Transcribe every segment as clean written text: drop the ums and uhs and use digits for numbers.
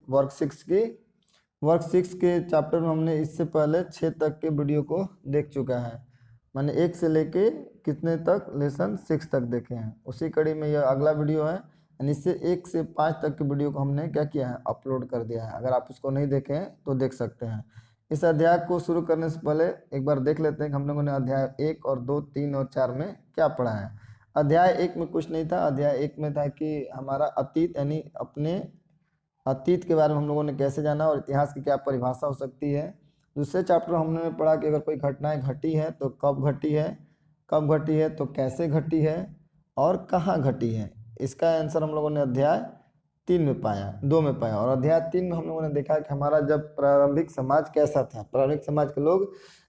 Work 6 के chapter में हमने इससे पहले 6 तक के वीडियो को देख चुका है, मैंने 1 से लेके कितने तक लेसन 6 तक देखे हैं। उसी कड़ी में यह अगला वीडियो है, यानी इससे 1 से 5 तक के वीडियो को हमने क्या किया है, अपलोड कर दिया है। अगर आप उसको नहीं देखे हैं तो देख सकते हैं। इस अध्याय को शुरू करने से पहले एक बार देख लेते हैं कि हम लोगों ने अध्याय 1 और 2, 3 और 4 में क्या पढ़ा है। अध्याय 1 में कुछ नहीं था। अध्याय 1 में था कि हमारा अतीत यानी अपने अतीत के बारे में हम लोगों ने कैसे जाना और इतिहास की क्या परिभाषा हो सकती है। दूसरे चैप्टर हमने पढ़ा कि अगर कोई घटनाएं घटी है तो कब घटी है तो कैसे घटी है और कहाँ घटी है। इसका आंसर हम लोगों ने अध्याय 2 में पाया। और अध्याय 3 में हम लोगों ने देखा कि हमारा जब प्रारंभिक समाज कैसा था। प्रारंभिक समाज के लोग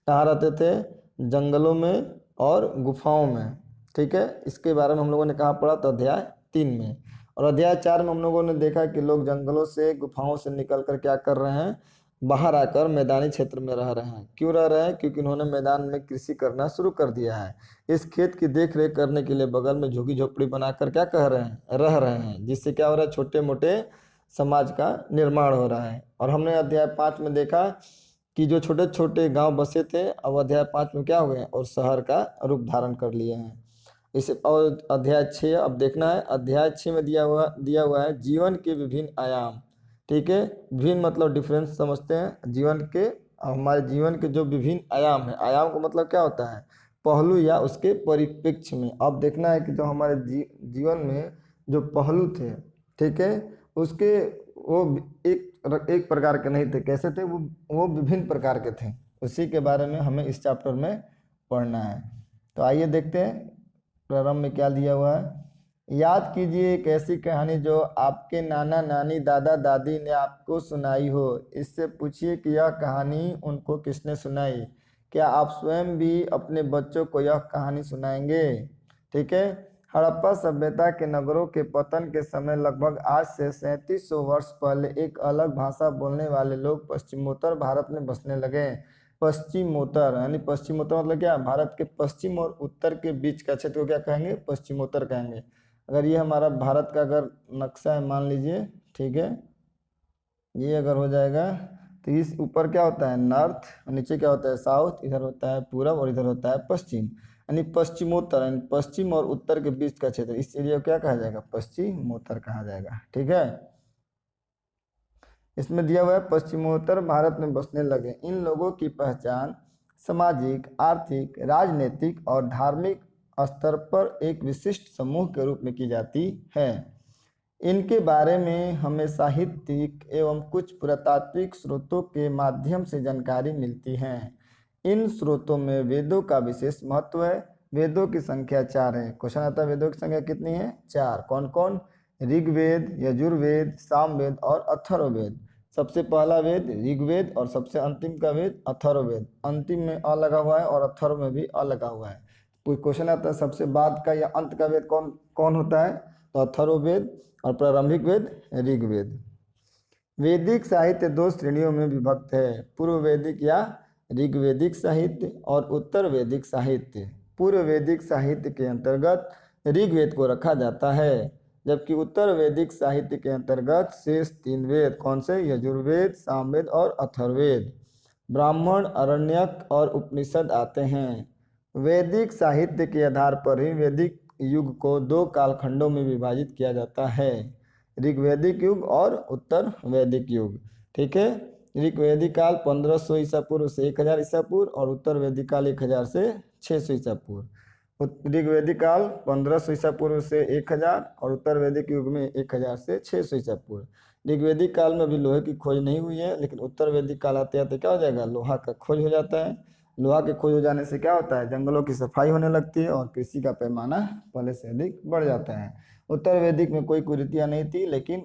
कहाँ रहते थे, जंगलों में और गुफाओं में, ठीक है। इसके बारे में हम लोगों ने कहाँ पढ़ा, तो अध्याय 3 में। और अध्याय 4 में हम लोगों ने देखा कि लोग जंगलों से गुफाओं से निकल कर क्या कर रहे हैं, बाहर आकर मैदानी क्षेत्र में रह रहे हैं। क्यों रह रहे हैं, क्योंकि उन्होंने मैदान में कृषि करना शुरू कर दिया है। इस खेत की देख रेख करने के लिए बगल में झुग्गी झोपड़ी बनाकर क्या रह रहे हैं, जिससे क्या हो रहा है, छोटे मोटे समाज का निर्माण हो रहा है। और हमने अध्याय 5 में देखा कि जो छोटे छोटे गांव बसे थे अब अध्याय 5 में क्या हो गए और शहर का रूप धारण कर लिए हैं। इसे और अध्याय 6 अब देखना है। अध्याय 6 में दिया हुआ है जीवन के विभिन्न आयाम, ठीक है। विभिन्न मतलब डिफरेंस समझते हैं जीवन के। हमारे जीवन के जो विभिन्न आयाम है, आयाम का मतलब क्या होता है, पहलू या उसके परिप्रेक्ष्य में। अब देखना है कि जो हमारे जीवन में जो पहलू थे, ठीक है, उसके वो एक प्रकार के नहीं थे। कैसे थे वो विभिन्न प्रकार के थे। उसी के बारे में हमें इस चैप्टर में पढ़ना है। तो आइए देखते हैं प्रारंभ में क्या दिया हुआ है। याद कीजिए एक ऐसी कहानी जो आपके नाना नानी दादा दादी ने आपको सुनाई हो। इससे पूछिए कि यह कहानी उनको किसने सुनाई। क्या आप स्वयं भी अपने बच्चों को यह कहानी सुनाएंगे, ठीक है। हड़प्पा सभ्यता के नगरों के पतन के समय लगभग आज से 3700 वर्ष पहले एक अलग भाषा बोलने वाले लोग पश्चिमोत्तर भारत में बसने लगे। पश्चिमोत्तर यानी पश्चिमोत्तर मतलब क्या, भारत के पश्चिम और उत्तर के बीच का क्षेत्र को क्या कहेंगे, पश्चिमोत्तर कहेंगे। अगर ये हमारा भारत का अगर नक्शा है मान लीजिए, ठीक है, ये अगर हो जाएगा तो इस ऊपर क्या होता है नॉर्थ और नीचे क्या होता है साउथ, इधर होता है पूरब और इधर होता है पश्चिम, यानी पश्चिमोत्तर यानी पश्चिम और उत्तर के बीच का क्षेत्र। इस एरिया को क्या कहा जाएगा, पश्चिमोत्तर कहा जाएगा, ठीक है। इसमें दिया हुआ है पश्चिमोत्तर भारत में बसने लगे इन लोगों की पहचान सामाजिक, आर्थिक, राजनीतिक और धार्मिक स्तर पर एक विशिष्ट समूह के रूप में की जाती है। इनके बारे में हमें साहित्यिक एवं कुछ पुरातात्विक स्रोतों के माध्यम से जानकारी मिलती है। इन स्रोतों में वेदों का विशेष महत्व है। वेदों की संख्या 4 है। क्वेश्चन आता है वेदों की संख्या कितनी है, 4। कौन कौन, ऋग्वेद, यजुर्वेद, सामवेद और अथर्ववेद। सबसे पहला वेद ऋग्वेद और सबसे अंतिम का वेद अथर्ववेद। अंतिम में अ लगा हुआ है और अथर्व में भी अ लगा हुआ है। कोई क्वेश्चन आता है सबसे बाद का या अंत का वेद कौन कौन होता है, तो अथर्ववेद और प्रारंभिक वेद ऋग्वेद। वैदिक साहित्य 2 श्रेणियों में विभक्त है, पूर्व वैदिक या ऋग्वैदिक साहित्य और उत्तर वैदिक साहित्य। पूर्व वैदिक साहित्य के अंतर्गत ऋग्वेद को रखा जाता है, जबकि उत्तर वैदिक साहित्य के अंतर्गत शेष 3 वेद कौन से, यजुर्वेद, सामवेद और अथर्ववेद, ब्राह्मण, आरण्यक और उपनिषद आते हैं। वैदिक साहित्य के आधार पर ही वैदिक युग को 2 कालखंडों में विभाजित किया जाता है, ऋग्वैदिक युग और उत्तर वैदिक युग, ठीक है। ऋग्वैदिक काल 1500 ईसा पूर्व से 1000 ईसा पूर्व और उत्तर वैदिक काल 1000 से 600 ईसा पूर्व। ऋग्वैदिक काल 1500 ईसा पूर्व से 1000 और उत्तर वैदिक युग में 1000 से 600 ईसा पूर्व। ऋग्वैदिक काल में अभी लोहे की खोज नहीं हुई है, लेकिन उत्तर वैदिक काल आते आते क्या हो जाएगा, लोहा का खोज हो जाता है। लोहा के खोज हो जाने से क्या होता है, जंगलों की सफाई होने लगती है और कृषि का पैमाना पहले से अधिक बढ़ जाता है। उत्तर वैदिक में कोई कुरीतियाँ नहीं थी, लेकिन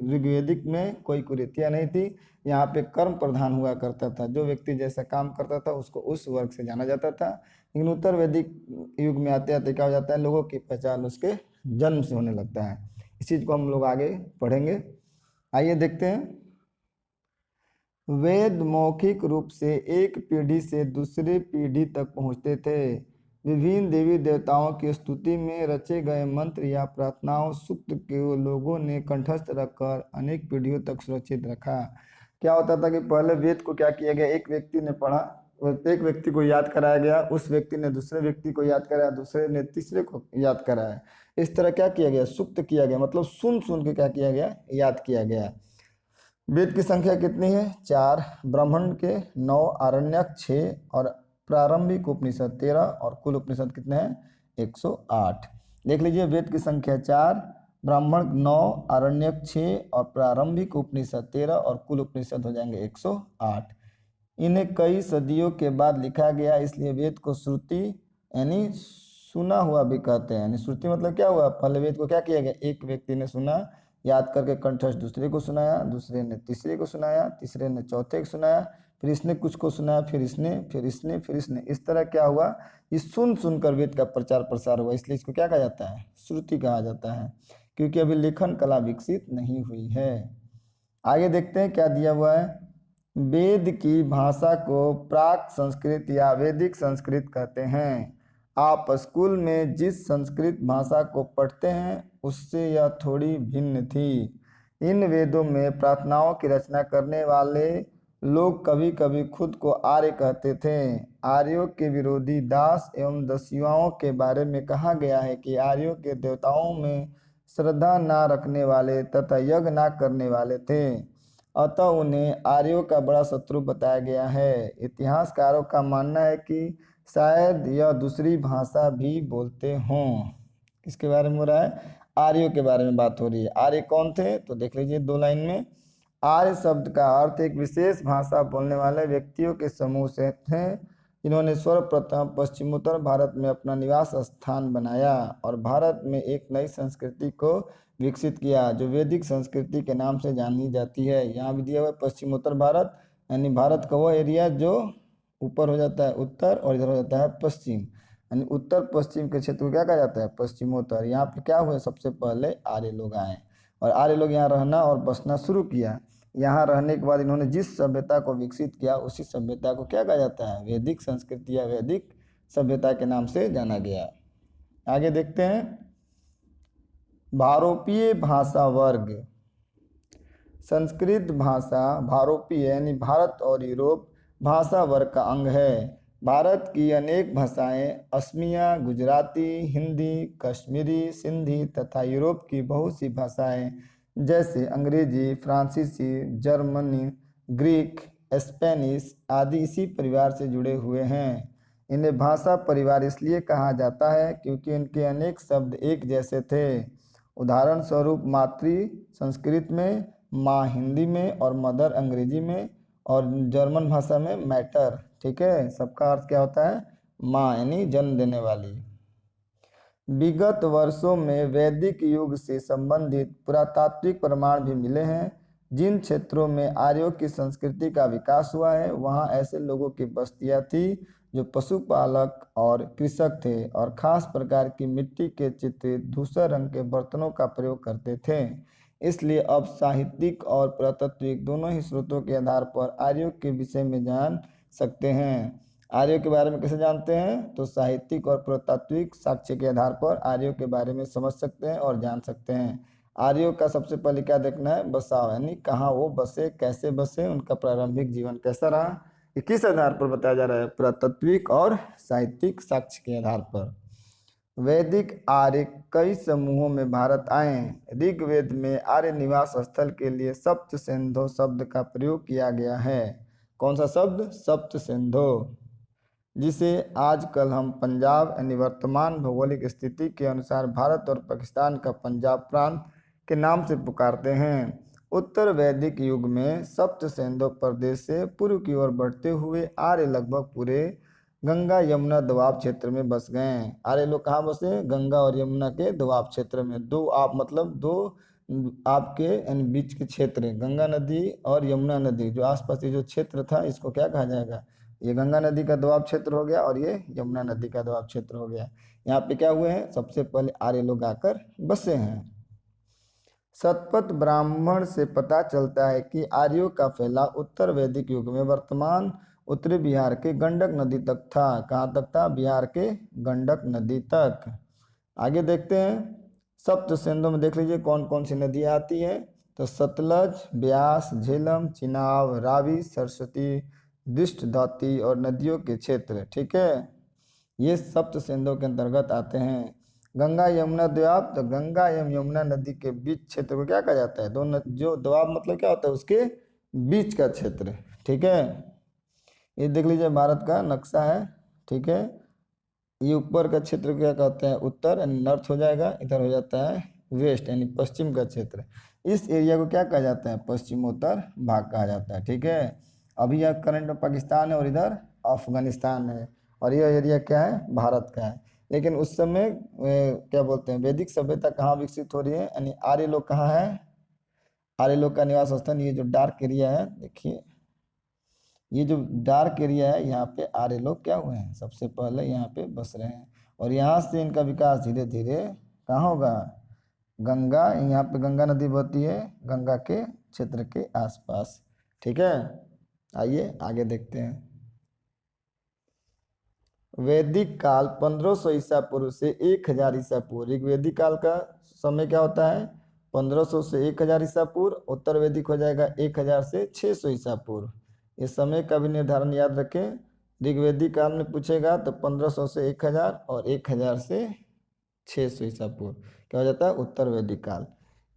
ऋग्वैदिक में कोई कुरीतियाँ नहीं थी। यहाँ पे कर्म प्रधान हुआ करता था, जो व्यक्ति जैसा काम करता था उसको उस वर्ग से जाना जाता था। लेकिन उत्तर वैदिक युग में आते आते क्या हो जाता है, लोगों की पहचान उसके जन्म से होने लगता है। इस चीज़ को हम लोग आगे पढ़ेंगे। आइए देखते हैं। वेद मौखिक रूप से एक पीढ़ी से दूसरी पीढ़ी तक पहुँचते थे। विभिन्न देवी देवताओं की स्तुति में रचे गए मंत्र या प्रार्थनाओं सूक्त को लोगों ने कंठस्थ रखकर अनेक पीढ़ियों तक सुरक्षित रखा। क्या होता था कि पहले वेद को क्या किया गया, एक व्यक्ति ने पढ़ा, एक व्यक्ति को याद कराया गया, उस व्यक्ति ने दूसरे व्यक्ति को याद कराया, दूसरे ने तीसरे को याद कराया। इस तरह क्या किया गया, सूक्त किया गया, मतलब सुन सुन के क्या किया गया, याद किया गया। वेद की संख्या कितनी है, 4, ब्राह्मण के 9, आरण्यक 6 और प्रारंभिक उपनिषद 13 और कुल उपनिषद कितने हैं, 108। देख लीजिए, वेद की संख्या 4, ब्राह्मण 9, आरण्यक 6 और प्रारंभिक उपनिषद 13 और कुल उपनिषद हो जाएंगे 108। इन्हें कई सदियों के बाद लिखा गया, इसलिए वेद को श्रुति यानी सुना हुआ भी कहते हैं। यानी श्रुति मतलब क्या हुआ, पहले वेद को क्या किया गया, एक व्यक्ति ने सुना, याद करके कंठस्थ दूसरे को सुनाया, दूसरे ने तीसरे को सुनाया, तीसरे ने चौथे को सुनाया, फिर इसने कुछ को सुनाया, फिर इसने, इस तरह क्या हुआ, इस सुन सुनकर वेद का प्रचार प्रसार हुआ। इसलिए इसको क्या कहा जाता है, श्रुति कहा जाता है, क्योंकि अभी लेखन कला विकसित नहीं हुई है। आगे देखते हैं क्या दिया हुआ है। वेद की भाषा को प्राक संस्कृत या वैदिक संस्कृत कहते हैं। आप स्कूल में जिस संस्कृत भाषा को पढ़ते हैं उससे यह थोड़ी भिन्न थी। इन वेदों में प्रार्थनाओं की रचना करने वाले लोग कभी कभी खुद को आर्य कहते थे। आर्यों के विरोधी दास एवं दस्युओं के बारे में कहा गया है कि आर्यों के देवताओं में श्रद्धा न रखने वाले तथा यज्ञ न करने वाले थे, अतः उन्हें आर्यों का बड़ा शत्रु बताया गया है। इतिहासकारों का मानना है कि शायद यह दूसरी भाषा भी बोलते हों। किसके बारे में हो रहा है, आर्यों के बारे में बात हो रही है। आर्य कौन थे, तो देख लीजिए 2 लाइन में। आर्य शब्द का अर्थ एक विशेष भाषा बोलने वाले व्यक्तियों के समूह से थे, जिन्होंने सर्वप्रथम पश्चिमोत्तर भारत में अपना निवास स्थान बनाया और भारत में एक नई संस्कृति को विकसित किया, जो वैदिक संस्कृति के नाम से जानी जाती है। यहाँ भी दिया हुआ पश्चिमोत्तर भारत, यानी भारत का वह एरिया जो ऊपर हो जाता है उत्तर और इधर हो जाता है पश्चिम, यानी उत्तर पश्चिम के क्षेत्र को क्या कहा जाता है, पश्चिमोत्तर। यहाँ पे क्या हुआ, सबसे पहले आर्य लोग आए और आर्य लोग यहाँ रहना और बसना शुरू किया। यहाँ रहने के बाद इन्होंने जिस सभ्यता को विकसित किया उसी सभ्यता को क्या कहा जाता है, वैदिक संस्कृति या वैदिक सभ्यता के नाम से जाना गया। आगे देखते हैं, भारोपीय भाषा वर्ग। संस्कृत भाषा भारोपीय यानी भारत और यूरोप भाषा वर्ग का अंग है। भारत की अनेक भाषाएं असमिया, गुजराती, हिंदी, कश्मीरी, सिंधी तथा यूरोप की बहुत सी भाषाएं जैसे अंग्रेजी, फ्रांसीसी, जर्मनी, ग्रीक, स्पेनिश आदि इसी परिवार से जुड़े हुए हैं। इन्हें भाषा परिवार इसलिए कहा जाता है क्योंकि इनके अनेक शब्द एक जैसे थे। उदाहरण स्वरूप मातृ संस्कृत में, माँ हिंदी में और मदर अंग्रेजी में और जर्मन भाषा में मैटर। ठीक है, सबका अर्थ क्या होता है, माँ यानी जन्म देने वाली। विगत वर्षों में वैदिक युग से संबंधित पुरातात्विक प्रमाण भी मिले हैं। जिन क्षेत्रों में आर्यों की संस्कृति का विकास हुआ है वहाँ ऐसे लोगों की बस्तियाँ थी जो पशुपालक और कृषक थे और खास प्रकार की मिट्टी के चित्रित धूसर रंग के बर्तनों का प्रयोग करते थे। इसलिए अब साहित्यिक और पुरातात्विक दोनों ही स्रोतों के आधार पर आर्यों के विषय में जान सकते हैं। आर्यों के बारे में कैसे जानते हैं, तो साहित्यिक और पुरातात्विक साक्ष्य के आधार पर आर्यों के बारे में समझ सकते हैं और जान सकते हैं। आर्यों का सबसे पहले क्या देखना है, बसाव, यानी कहाँ वो बसे, कैसे बसे, उनका प्रारंभिक जीवन कैसा रहा, ये किस आधार पर बताया जा रहा है, पुरातात्विक और साहित्यिक साक्ष्य के आधार पर। वैदिक आर्य कई समूहों में भारत आए। ऋग्वेद में आर्य निवास स्थल के लिए सप्त सिंधु शब्द का प्रयोग किया गया है। कौन सा शब्द, सप्त सिंधु, जिसे आजकल हम पंजाब यानी वर्तमान भौगोलिक स्थिति के अनुसार भारत और पाकिस्तान का पंजाब प्रांत के नाम से पुकारते हैं। उत्तर वैदिक युग में सप्त सिंधु प्रदेश से पूर्व की ओर बढ़ते हुए आर्य लगभग पूरे गंगा यमुना दोआब क्षेत्र में बस गए। आर्य लोग कहाँ बसे, गंगा और यमुना के दोआब क्षेत्र में। दो आप मतलब दो आपके यानी बीच के क्षेत्र, गंगा नदी और यमुना नदी जो आसपास ये जो क्षेत्र था इसको क्या कहा जाएगा, ये गंगा नदी का दोआब क्षेत्र हो गया और ये यमुना नदी का दोआब क्षेत्र हो गया। यहाँ पे क्या हुए हैं, सबसे पहले आर्य लोग आकर बसे हैं। शतपथ ब्राह्मण से पता चलता है कि आर्यों का फैलाव उत्तर वैदिक युग में वर्तमान उत्तरी बिहार के गंडक नदी तक था। कहाँ तक था? बिहार के गंडक नदी तक। आगे देखते हैं, सप्त सिंधु में देख लीजिए कौन कौन सी नदियाँ आती हैं। तो सतलज, ब्यास, झेलम, चिनाब, रावी, सरस्वती, दृष्टद्वती और नदियों के क्षेत्र। ठीक है, ये सप्त सिंधु के अंतर्गत आते हैं। गंगा यमुना द्वीप, तो गंगा एवं यमुना नदी के बीच क्षेत्र को क्या कहा जाता है? जो द्वीप मतलब क्या होता है? उसके बीच का क्षेत्र। ठीक है, ये देख लीजिए भारत का नक्शा है। ठीक है, ये ऊपर का क्षेत्र क्या कहते हैं? उत्तर यानी नॉर्थ हो जाएगा, इधर हो जाता है वेस्ट यानी पश्चिम का क्षेत्र। इस एरिया को क्या कहा जाता है? पश्चिमोत्तर भाग कहा जाता है। ठीक है, अभी यह करंट में पाकिस्तान है और इधर अफगानिस्तान है, और यह एरिया क्या है? भारत का है। लेकिन उस समय क्या बोलते हैं, वैदिक सभ्यता कहाँ विकसित हो रही है? यानी आर्य लोग कहाँ है? आर्य लोग का निवास स्थान ये जो डार्क एरिया है, देखिए ये जो डार्क एरिया है, यहाँ पे आर्य लोग क्या हुए हैं? सबसे पहले यहाँ पे बस रहे हैं, और यहाँ से इनका विकास धीरे धीरे कहाँ होगा? गंगा, यहाँ पे गंगा नदी बहती है गंगा के क्षेत्र के आसपास। ठीक है, आइए आगे देखते हैं। वैदिक काल 1500 ईसा पूर्व से 1000 ईसा पूर्व। ऋग्वेदिक काल का समय क्या होता है? 1500 से 1000 ईसा पूर्व। उत्तर वैदिक हो जाएगा 1000 से 600 ईसा पूर्व। इस समय का भी निर्धारण याद रखें। ऋग्वेदिक काल में पूछेगा तो 1500 से 1000 और 1000 से 600 ईसा पूर्व क्या हो जाता है? उत्तर वैदिक काल।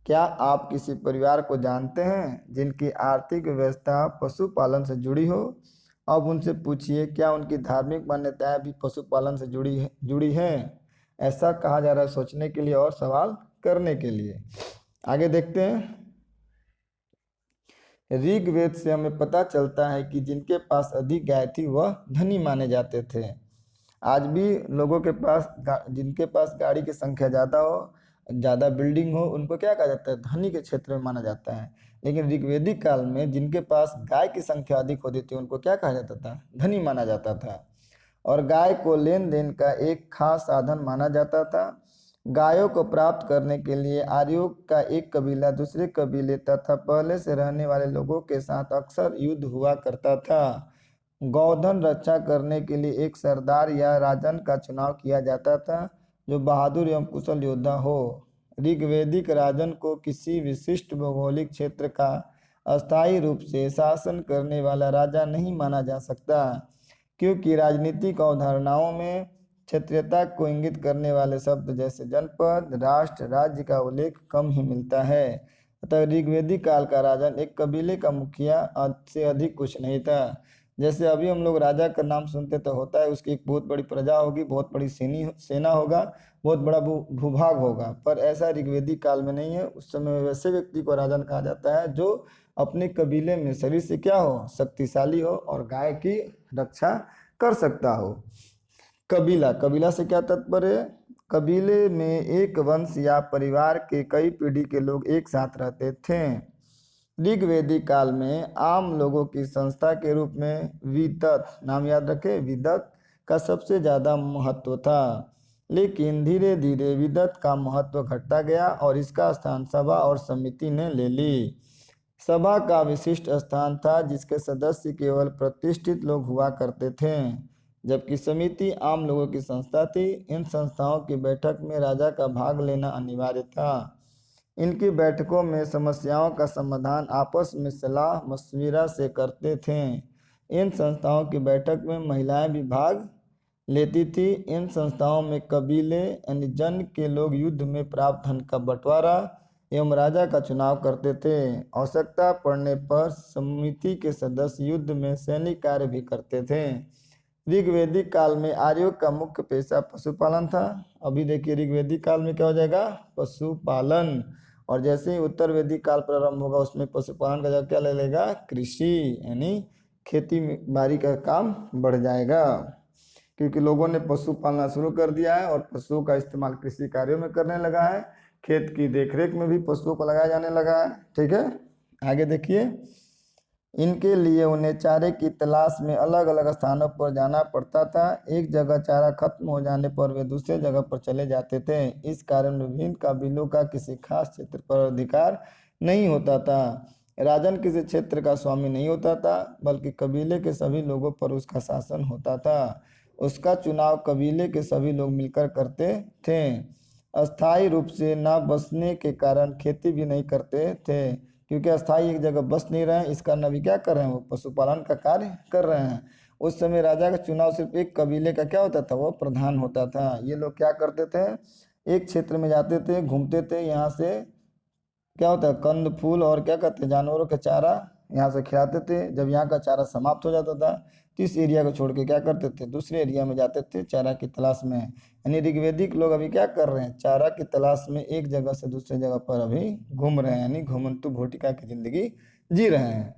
क्या आप किसी परिवार को जानते हैं जिनकी आर्थिक व्यवस्था पशुपालन से जुड़ी हो? अब उनसे पूछिए क्या उनकी धार्मिक मान्यताएं भी पशुपालन से जुड़ी हैं? ऐसा कहा जा रहा है सोचने के लिए और सवाल करने के लिए। आगे देखते हैं। ऋग्वेद से हमें पता चलता है कि जिनके पास अधिक गाय थी वह धनी माने जाते थे। आज भी लोगों के पास जिनके पास गाड़ी की संख्या ज़्यादा हो, ज़्यादा बिल्डिंग हो, उनको क्या कहा जाता है? धनी के क्षेत्र में माना जाता है। लेकिन ऋग्वेदिक काल में जिनके पास गाय की संख्या अधिक होती थी उनको क्या कहा जाता था? धनी माना जाता था। और गाय को लेन देन का एक खास साधन माना जाता था। गायों को प्राप्त करने के लिए आर्यों का एक कबीला दूसरे कबीले तथा पहले से रहने वाले लोगों के साथ अक्सर युद्ध हुआ करता था। गौधन रक्षा करने के लिए एक सरदार या राजन का चुनाव किया जाता था जो बहादुर एवं कुशल योद्धा हो। ऋग्वेदिक राजन को किसी विशिष्ट भौगोलिक क्षेत्र का अस्थायी रूप से शासन करने वाला राजा नहीं माना जा सकता, क्योंकि राजनीतिक अवधारणाओं में क्षेत्रीयता को इंगित करने वाले शब्द जैसे जनपद, राष्ट्र, राज्य का उल्लेख कम ही मिलता है। अतः ऋग्वेदिक काल का राजन एक कबीले का मुखिया से अधिक कुछ नहीं था। जैसे अभी हम लोग राजा का नाम सुनते तो होता है उसकी एक बहुत बड़ी प्रजा होगी, बहुत बड़ी सेना होगा, बहुत बड़ा भूभाग होगा, पर ऐसा ऋग्वेदिक काल में नहीं है। उस समय वैसे व्यक्ति को राजन कहा जाता है जो अपने कबीले में शरीर से क्या हो? शक्तिशाली हो और गाय की रक्षा कर सकता हो। कबीला, कबीला से क्या तात्पर्य है? कबीले में एक वंश या परिवार के कई पीढ़ी के लोग एक साथ रहते थे। ऋग्वेदिक काल में आम लोगों की संस्था के रूप में विदत, नाम याद रखें, विदत का सबसे ज़्यादा महत्व था। लेकिन धीरे धीरे विदत का महत्व घटता गया और इसका स्थान सभा और समिति ने ले ली। सभा का विशिष्ट स्थान था जिसके सदस्य केवल प्रतिष्ठित लोग हुआ करते थे, जबकि समिति आम लोगों की संस्था थी। इन संस्थाओं की बैठक में राजा का भाग लेना अनिवार्य था। इनकी बैठकों में समस्याओं का समाधान आपस में सलाह मशविरा से करते थे। इन संस्थाओं की बैठक में महिलाएं भी भाग लेती थी। इन संस्थाओं में कबीले यानी जन के लोग युद्ध में प्राप्त धन का बंटवारा एवं राजा का चुनाव करते थे। आवश्यकता पड़ने पर समिति के सदस्य युद्ध में सैनिक कार्य भी करते थे। ऋग्वेदिक काल में आर्यों का मुख्य पेशा पशुपालन था। अभी देखिए ऋग्वेदिक काल में क्या हो जाएगा? पशुपालन। और जैसे ही उत्तर वैदिक काल प्रारंभ होगा उसमें पशुपालन का जगह क्या ले लेगा? कृषि, यानी खेती बाड़ी का काम बढ़ जाएगा, क्योंकि लोगों ने पशु पालना शुरू कर दिया है और पशुओं का इस्तेमाल कृषि कार्यों में करने लगा है। खेत की देखरेख में भी पशुओं को लगाया जाने लगा है। ठीक है, आगे देखिए। इनके लिए उन्हें चारे की तलाश में अलग अलग स्थानों पर जाना पड़ता था। एक जगह चारा खत्म हो जाने पर वे दूसरे जगह पर चले जाते थे। इस कारण विभिन्न कबीलों का किसी खास क्षेत्र पर अधिकार नहीं होता था। राजन किसी क्षेत्र का स्वामी नहीं होता था, बल्कि कबीले के सभी लोगों पर उसका शासन होता था। उसका चुनाव कबीले के सभी लोग मिलकर करते थे। अस्थायी रूप से न बसने के कारण खेती भी नहीं करते थे, क्योंकि अस्थायी एक जगह बस नहीं रहे हैं, इस कारण अभी क्या कर रहे हैं, वो पशुपालन का कार्य कर रहे हैं। उस समय राजा का चुनाव सिर्फ एक कबीले का क्या होता था, वो प्रधान होता था। ये लोग क्या करते थे, एक क्षेत्र में जाते थे, घूमते थे, यहाँ से क्या होता है, कंद फूल और क्या कहते हैं, जानवरों का चारा यहाँ से खिलाते थे। जब यहाँ का चारा समाप्त हो जाता था तो इस एरिया को छोड़ के क्या करते थे, दूसरे एरिया में जाते थे चारा की तलाश में। यानी ऋग्वेदिक लोग अभी क्या कर रहे हैं, चारा की तलाश में एक जगह से दूसरे जगह पर अभी घूम रहे हैं, यानी घुमंतु भोटिका की जिंदगी जी रहे हैं।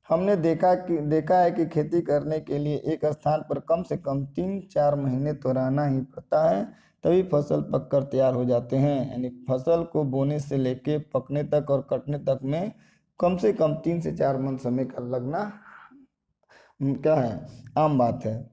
हमने देखा है कि खेती करने के लिए एक स्थान पर कम से कम 3-4 महीने तो रहना ही पड़ता है, तभी फसल पककर तैयार हो जाते हैं। यानी फसल को बोने से लेके पकने तक और कटने तक में कम से कम 3 से 4 मन समय का लगना क्या है, आम बात है।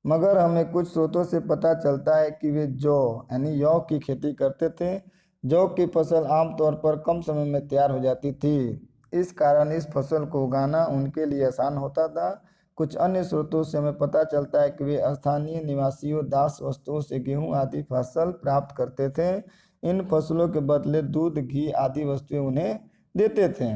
मगर हमें कुछ स्रोतों से पता चलता है कि वे जौ यानी यौ की खेती करते थे। जौ की फसल आमतौर पर कम समय में तैयार हो जाती थी, इस कारण इस फसल को उगाना उनके लिए आसान होता था। कुछ अन्य स्रोतों से हमें पता चलता है कि वे स्थानीय निवासियों दास वस्तुओं से गेहूं आदि फसल प्राप्त करते थे। इन फसलों के बदले दूध, घी आदि वस्तुएं उन्हें देते थे।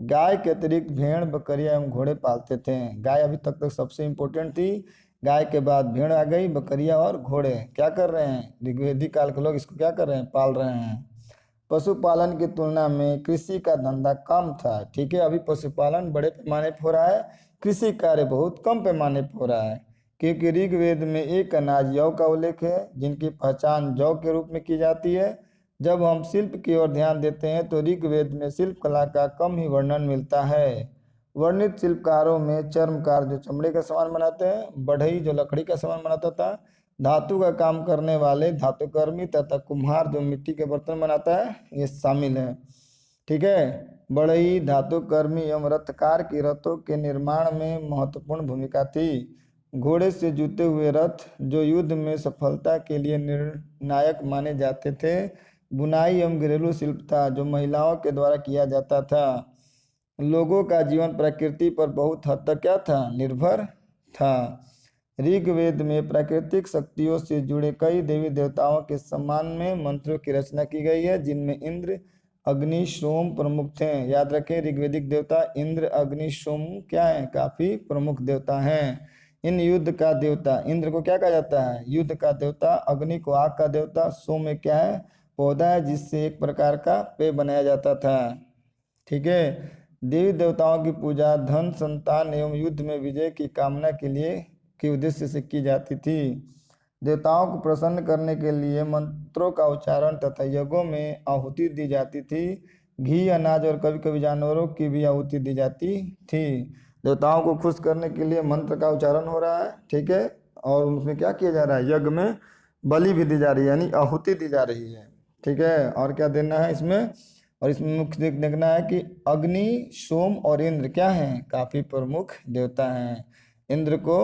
गाय के अतिरिक्त भेड़, बकरियां एवं घोड़े पालते थे। गाय अभी तक सबसे इम्पोर्टेंट थी, गाय के बाद भेड़ आ गई, बकरियां और घोड़े क्या कर रहे हैं, ऋग्वेदिक काल के लोग इसको क्या कर रहे हैं, पाल रहे हैं। पशुपालन की तुलना में कृषि का धंधा कम था। ठीक है, अभी पशुपालन बड़े पैमाने पर हो रहा है, कृषि कार्य बहुत कम पैमाने पर हो रहा है, क्योंकि ऋग्वेद में एक अनाज यौ का उल्लेख है, जिनकी पहचान जौ के रूप में की जाती है। जब हम शिल्प की ओर ध्यान देते हैं तो ऋग्वेद में शिल्प कला का कम ही वर्णन मिलता है। वर्णित शिल्पकारों में चर्मकार जो चमड़े का सामान बनाते हैं, बढ़ई जो लकड़ी का सामान बनाता था, धातु का काम करने वाले धातुकर्मी तथा कुम्हार जो मिट्टी के बर्तन बनाता है, ये शामिल है। ठीक है, बढ़ई, धातुकर्मी एवं रथकार की रथों के निर्माण में महत्वपूर्ण भूमिका थी। घोड़े से जुते हुए रथ जो युद्ध में सफलता के लिए निर्णायक माने जाते थे। बुनाई एवं घरेलू शिल्प था जो महिलाओं के द्वारा किया जाता था। लोगों का जीवन प्रकृति पर बहुत हद तक क्या था, निर्भर था। ऋग्वेद में प्राकृतिक शक्तियों से जुड़े कई देवी देवताओं के सम्मान में मंत्रों की रचना की गई है, जिनमें इंद्र, अग्नि, सोम प्रमुख थे। याद रखें, ऋग्वेदिक देवता इंद्र, अग्नि, सोम क्या है, काफी प्रमुख देवता हैं। इन युद्ध का देवता इंद्र को क्या कहा जाता है, युद्ध का देवता। अग्नि को आग का देवता। सोम में क्या है, पौधा है जिससे एक प्रकार का पेय बनाया जाता था। ठीक है, देवी देवताओं की पूजा धन, संतान एवं युद्ध में विजय की कामना के उद्देश्य से की जाती थी। देवताओं को प्रसन्न करने के लिए मंत्रों का उच्चारण तथा यज्ञों में आहुति दी जाती थी। घी, अनाज और कभी कभी जानवरों की भी आहुति दी जाती थी। देवताओं को खुश करने के लिए मंत्र का उच्चारण हो रहा है। ठीक है, और उसमें क्या किया जा रहा है, यज्ञ में बलि भी दी जा रही है, यानी आहुति दी जा रही है। ठीक है, और क्या देना है इसमें, और इसमें मुख्य देखना है कि अग्नि, सोम और इंद्र क्या हैं, काफी प्रमुख देवता हैं। इंद्र को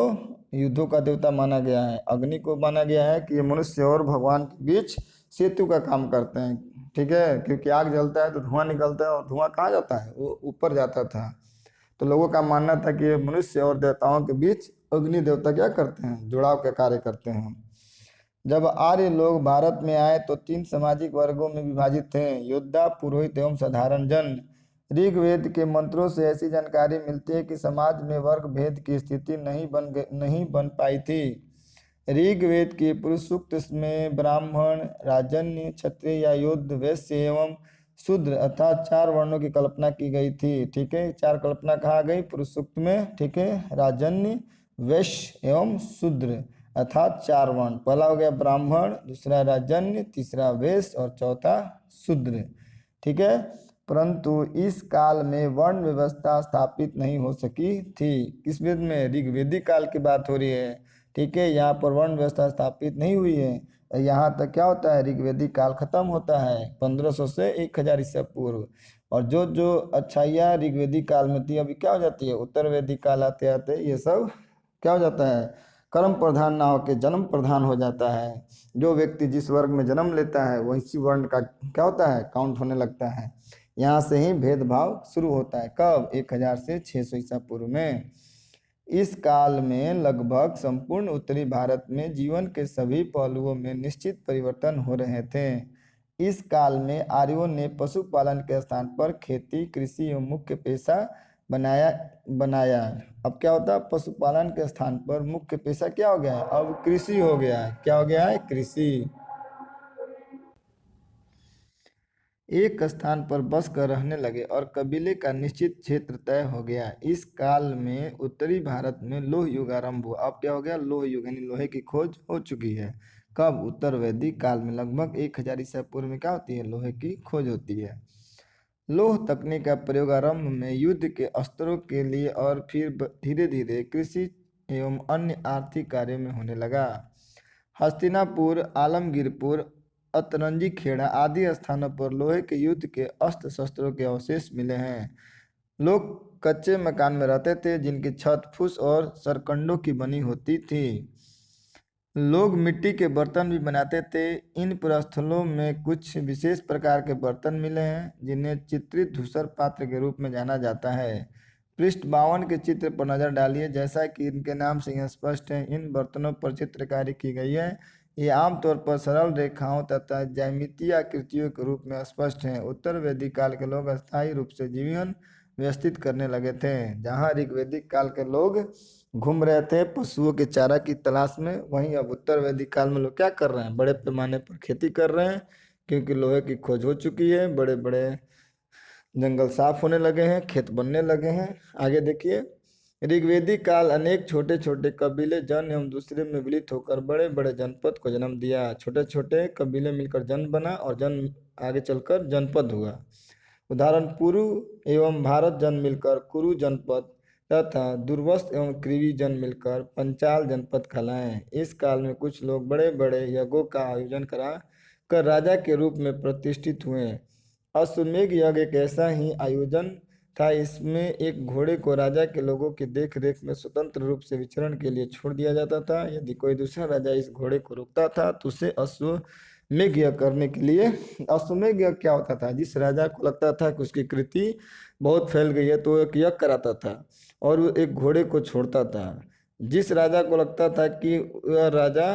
युद्धों का देवता माना गया है। अग्नि को माना गया है कि ये मनुष्य और भगवान के बीच सेतु का काम करते हैं। ठीक है, क्योंकि आग जलता है तो धुआं निकलता है, और धुआं कहाँ जाता है, वो ऊपर जाता था। तो लोगों का मानना था कि मनुष्य और देवताओं के बीच अग्नि देवता क्या करते हैं, जुड़ाव का कार्य करते हैं। जब आर्य लोग भारत में आए तो 3 सामाजिक वर्गों में विभाजित थे, योद्धा, पुरोहित एवं साधारण जन। ऋग्वेद के मंत्रों से ऐसी जानकारी मिलती है कि समाज में वर्ग भेद की स्थिति नहीं बन पाई थी। ऋग्वेद के पुरुष सूक्त में ब्राह्मण, राजन्य, क्षत्रिय या योद्ध, वैश्य एवं शूद्र अर्थात 4 वर्णों की कल्पना की गई थी। ठीक है, 4 कल्पना कहा गई पुरुष सूक्त में। ठीक है, राजन्य, वैश्य एवं शूद्र अर्थात 4 वर्ण। पहला हो गया ब्राह्मण, दूसरा राजन्य, तीसरा वैश्य और चौथा शूद्र। ठीक है, परंतु इस काल में वर्ण व्यवस्था स्थापित नहीं हो सकी थी। किस वेद में, ऋग्वेदिक काल की बात हो रही है। ठीक है, यहाँ पर वर्ण व्यवस्था स्थापित नहीं हुई है। यहाँ तक क्या होता है, ऋग्वेदिक काल खत्म होता है 1500 से 1000 ईसा पूर्व, और जो अच्छाइयाँ ऋग्वेदिक काल में थी अभी क्या हो जाती है, उत्तर वैदिक काल आते आते ये सब क्या हो जाता है, कर्म प्रधान ना होकर जन्म प्रधान हो जाता है। जो व्यक्ति जिस वर्ग में जन्म लेता है वही वर्ण का क्या होता है, काउंट होने लगता है। यहाँ से ही भेदभाव शुरू होता है। कब? 1000 से 600 ईसा पूर्व में। इस काल में लगभग संपूर्ण उत्तरी भारत में जीवन के सभी पहलुओं में निश्चित परिवर्तन हो रहे थे। इस काल में आर्यों ने पशुपालन के स्थान पर खेती कृषि एवं मुख्य पेशा बनाया। अब क्या होता है? पशुपालन के स्थान पर मुख्य पेशा क्या हो गया है? अब कृषि हो गया है। क्या हो गया है? कृषि। एक स्थान पर बस कर रहने लगे और कबीले का निश्चित क्षेत्र तय हो गया। इस काल में उत्तरी भारत में लोह युग आरंभ हुआ। अब क्या हो गया? लोह युग, यानी लोहे की खोज हो चुकी है। कब? उत्तर वैदिक काल में। लगभग 1000 ईसा पूर्व में क्या होती है? लोहे की खोज होती है। लोह तकनीक का प्रयोग आरंभ में युद्ध के अस्त्रों के लिए और फिर धीरे धीरे कृषि एवं अन्य आर्थिक कार्यों में होने लगा। हस्तिनापुर, आलमगीरपुर, अतरंजी खेड़ा आदि स्थानों पर लोहे के युद्ध के अस्त्र शस्त्रों के अवशेष मिले हैं। लोग कच्चे मकान में रहते थे जिनकी छत फूस और सरकंडों की बनी होती थी। लोग मिट्टी के बर्तन भी बनाते थे। इन प्रस्थलों में कुछ विशेष प्रकार के बर्तन मिले हैं जिन्हें चित्रित धूसर पात्र के रूप में जाना जाता है। पृष्ठ 52 के चित्र पर नजर डालिए। जैसा कि इनके नाम से यह स्पष्ट है, इन बर्तनों पर चित्रकारी की गई है। ये आमतौर पर सरल रेखाओं तथा ज्यामितीय आकृतियों के रूप में स्पष्ट हैं। उत्तर वैदिक काल के लोग अस्थायी रूप से जीवन व्यवस्थित करने लगे थे। जहाँ ऋग्वैदिक काल के लोग घूम रहे थे पशुओं के चारा की तलाश में, वहीं अब उत्तर वैदिक काल में लोग क्या कर रहे हैं? बड़े पैमाने पर खेती कर रहे हैं, क्योंकि लोहे की खोज हो चुकी है। बड़े बड़े जंगल साफ होने लगे हैं, खेत बनने लगे हैं। आगे देखिए। ऋग्वैदिक काल अनेक छोटे छोटे कबीले जन एवं दूसरे में विलित होकर बड़े बड़े जनपद को जन्म दिया। छोटे छोटे कबीले मिलकर जन बना और जन आगे चलकर जनपद हुआ। उदाहरण, पुरु एवं भारत जन मिलकर कुरु जनपद तथा दुर्वस्त एवं क्रीवी जन मिलकर पंचाल जनपद कहलाए। इस काल में कुछ लोग बड़े बड़े यज्ञों का आयोजन करा कर राजा के रूप में प्रतिष्ठित हुए। अश्वमेध यज्ञ एक ऐसा ही आयोजन था। इसमें एक घोड़े को राजा के लोगों की देख रेख में स्वतंत्र रूप से विचरण के लिए छोड़ दिया जाता था। यदि कोई दूसरा राजा इस घोड़े को रोकता था तो उसे अश्वमेध यज्ञ करने के लिए, अश्वमेध यज्ञ क्या होता था? जिस राजा को लगता था कि उसकी कृति बहुत फैल गई है तो एक यज्ञ कराता था और वो एक घोड़े को छोड़ता था। जिस राजा को लगता था कि वह राजा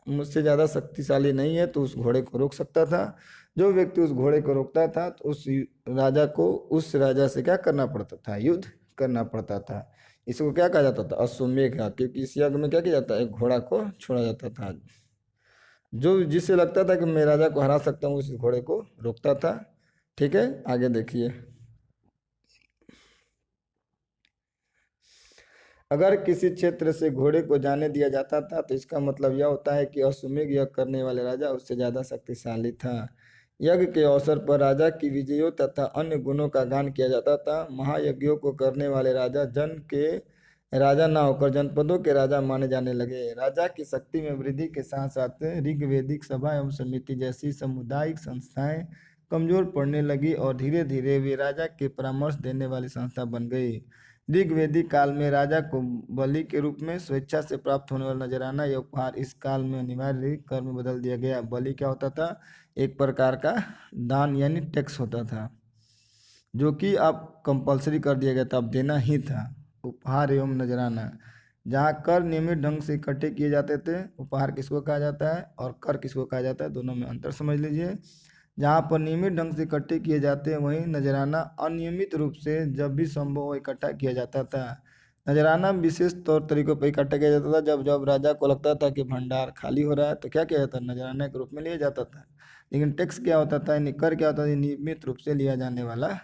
मुझसे ज़्यादा शक्तिशाली नहीं है तो उस घोड़े को रोक सकता था। जो व्यक्ति उस घोड़े को रोकता था तो उस राजा को उस राजा से क्या करना पड़ता था? युद्ध करना पड़ता था। इसको क्या कहा जाता था? अश्वमेध, क्योंकि इस यज्ञ में क्या किया जाता है? एक घोड़ा को छोड़ा जाता था। जो जिससे लगता था कि मैं राजा को हरा सकता हूँ उस घोड़े को रोकता था। ठीक है, आगे देखिए। अगर किसी क्षेत्र से घोड़े को जाने दिया जाता था तो इसका मतलब यह होता है कि अश्वमेध यज्ञ करने वाले राजा उससे ज़्यादा शक्तिशाली था। यज्ञ के अवसर पर राजा की विजयों तथा अन्य गुणों का गान किया जाता था। महायज्ञों को करने वाले राजा जन के राजा न होकर जनपदों के राजा माने जाने लगे। राजा की शक्ति में वृद्धि के साथ साथ ऋग्वैदिक सभा एवं समिति जैसी सामुदायिक संस्थाएं कमजोर पड़ने लगी और धीरे धीरे वे राजा के परामर्श देने वाली संस्था बन गई। ऋग्वैदिक काल में राजा को बलि के रूप में स्वेच्छा से प्राप्त होने वाला नजराना या उपहार इस काल में अनिवार्य कर में बदल दिया गया। बलि क्या होता था? एक प्रकार का दान यानी टैक्स होता था, जो कि अब कंपलसरी कर दिया गया था, अब देना ही था। उपहार एवं नजराना, जहाँ कर नियमित ढंग से इकट्ठे किए जाते थे, उपहार किसको कहा जाता है और कर किसको कहा जाता है, दोनों में अंतर समझ लीजिए। जहाँ पर नियमित ढंग से इकट्ठे किए जाते हैं वहीं नजराना अनियमित रूप से जब भी संभव हो इकट्ठा किया जाता था। नजराना विशेष तौर तरीकों पर इकट्ठा किया जाता था। जब जब राजा को लगता था कि भंडार खाली हो रहा है तो क्या किया जाता? नजराने के रूप में लिया जाता था। लेकिन टैक्स क्या होता था? कर क्या होता था? नियमित रूप से लिया जाने वाला।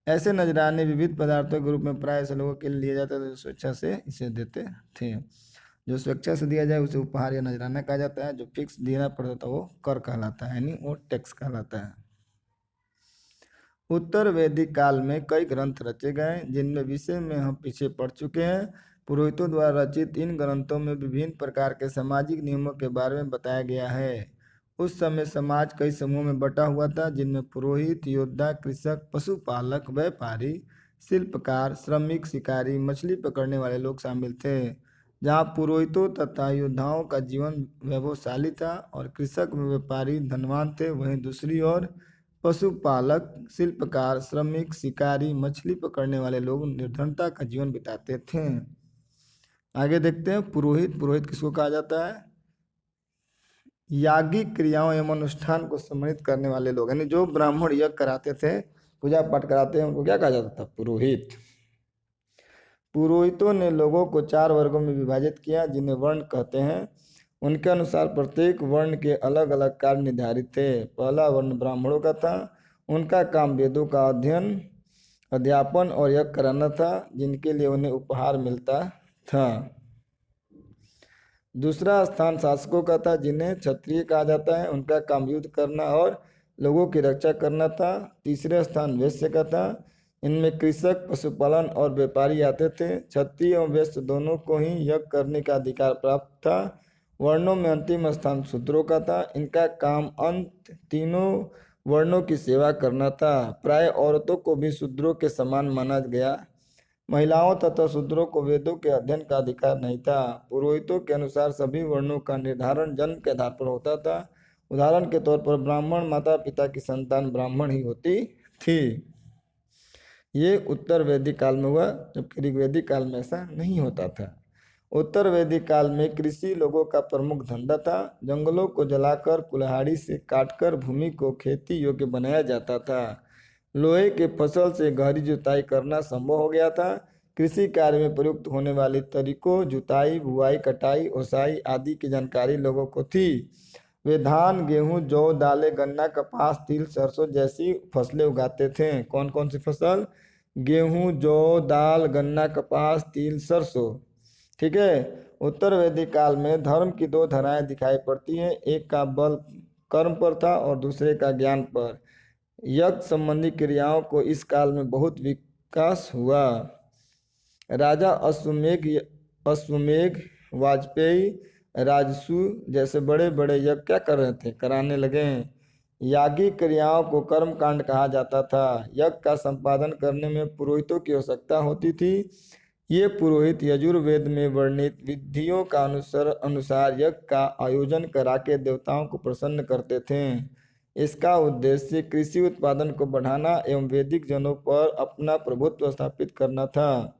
ऐसे नजराने विविध पदार्थों के रूप में प्राय ऐसे लोगों के लिए लिए जाते थे जो स्वेच्छा से इसे देते थे। जो स्वेच्छा से दिया जाए उसे उपहार या नजराना कहा जाता है। जो फिक्स देना पड़ता था वो कर कहलाता है, यानी वो टैक्स कहलाता है। उत्तर वैदिक काल में कई ग्रंथ रचे गए जिनमें विषय में हम पीछे पढ़ चुके हैं। पुरोहितों द्वारा रचित इन ग्रंथों में विभिन्न प्रकार के सामाजिक नियमों के बारे में बताया गया है। उस समय समाज कई समूहों में बटा हुआ था जिनमें पुरोहित, योद्धा, कृषक, पशुपालक, व्यापारी, शिल्पकार, श्रमिक, शिकारी, मछली पकड़ने वाले लोग शामिल थे। जहाँ पुरोहितों तथा योद्धाओं का जीवन वैभवशाली था और कृषक व व्यापारी धनवान थे, वहीं दूसरी ओर पशुपालक, शिल्पकार, श्रमिक, शिकारी, मछली पकड़ने वाले लोग निर्धनता का जीवन बिताते थे। आगे देखते हैं पुरोहित। पुरोहित किसको कहा जाता है? यागिक क्रियाओं एवं अनुष्ठान को सम्मिलित करने वाले लोग, यानी जो ब्राह्मण यज्ञ कराते थे, पूजा पाठ कराते हैं, उनको क्या कहा जाता था? पुरोहित। पुरोहितों ने लोगों को 4 वर्गों में विभाजित किया, जिन्हें वर्ण कहते हैं। उनके अनुसार प्रत्येक वर्ण के अलग अलग कार्य निर्धारित थे। पहला वर्ण ब्राह्मणों का था। उनका काम वेदों का अध्ययन, अध्यापन और यज्ञ कराना था, जिनके लिए उन्हें उपहार मिलता था। दूसरा स्थान शासकों का था, जिन्हें क्षत्रिय कहा जाता है। उनका काम युद्ध करना और लोगों की रक्षा करना था। तीसरे स्थान वैश्य का था। इनमें कृषक, पशुपालन और व्यापारी आते थे। क्षत्रिय और वैश्य दोनों को ही यज्ञ करने का अधिकार प्राप्त था। वर्णों में अंतिम स्थान शूद्रों का था। इनका काम अंत तीनों वर्णों की सेवा करना था। प्राय औरतों को भी शूद्रों के समान माना गया। महिलाओं तथा शूद्रों को वेदों के अध्ययन का अधिकार नहीं था। पुरोहितों के अनुसार सभी वर्णों का निर्धारण जन्म के आधार पर होता था। उदाहरण के तौर पर ब्राह्मण माता पिता की संतान ब्राह्मण ही होती थी। ये उत्तर वैदिक काल में हुआ, जबकि ऋग्वैदिक काल में ऐसा नहीं होता था। उत्तर वैदिक काल में कृषि लोगों का प्रमुख धंधा था। जंगलों को जलाकर कुल्हाड़ी से काटकर भूमि को खेती योग्य बनाया जाता था। लोहे के फसल से गहरी जुताई करना संभव हो गया था। कृषि कार्य में प्रयुक्त होने वाली तरीकों, जुताई, बुआई, कटाई, ओसाई आदि की जानकारी लोगों को थी। वे धान, गेहूं, जौ, दालें, गन्ना, कपास, तिल, सरसों जैसी फसलें उगाते थे। कौन कौन सी फसल? गेहूं, जौ, दाल, गन्ना, कपास, तिल, सरसों। ठीक है। उत्तर वैदिक काल में धर्म की 2 धाराएं दिखाई पड़ती हैं। एक का बल कर्म पर था और दूसरे का ज्ञान पर। यज्ञ संबंधी क्रियाओं को इस काल में बहुत विकास हुआ। राजा अश्वमेघ, वाजपेयी, राजसू जैसे बड़े बड़े यज्ञ क्या कर रहे थे? कराने लगे। यागिक क्रियाओं को कर्म कांड कहा जाता था। यज्ञ का संपादन करने में पुरोहितों की आवश्यकता होती थी। ये पुरोहित यजुर्वेद में वर्णित विधियों का अनुसार यज्ञ का आयोजन करा के देवताओं को प्रसन्न करते थे। इसका उद्देश्य कृषि उत्पादन को बढ़ाना एवं वैदिक जनों पर अपना प्रभुत्व स्थापित करना था।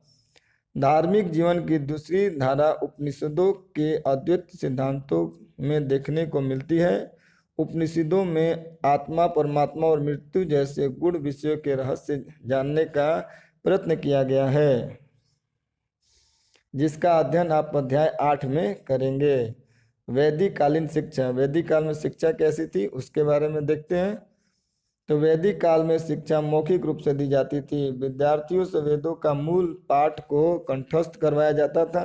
धार्मिक जीवन की दूसरी धारा उपनिषदों के अद्वैत सिद्धांतों में देखने को मिलती है। उपनिषदों में आत्मा, परमात्मा और मृत्यु जैसे गूढ़ विषयों के रहस्य जानने का प्रयत्न किया गया है, जिसका अध्ययन आप अध्याय 8 में करेंगे। वैदिक कालीन शिक्षा। वैदिक काल में शिक्षा कैसी थी उसके बारे में देखते हैं। तो वैदिक काल में शिक्षा मौखिक रूप से दी जाती थी। विद्यार्थियों से वेदों का मूल पाठ को कंठस्थ करवाया जाता था।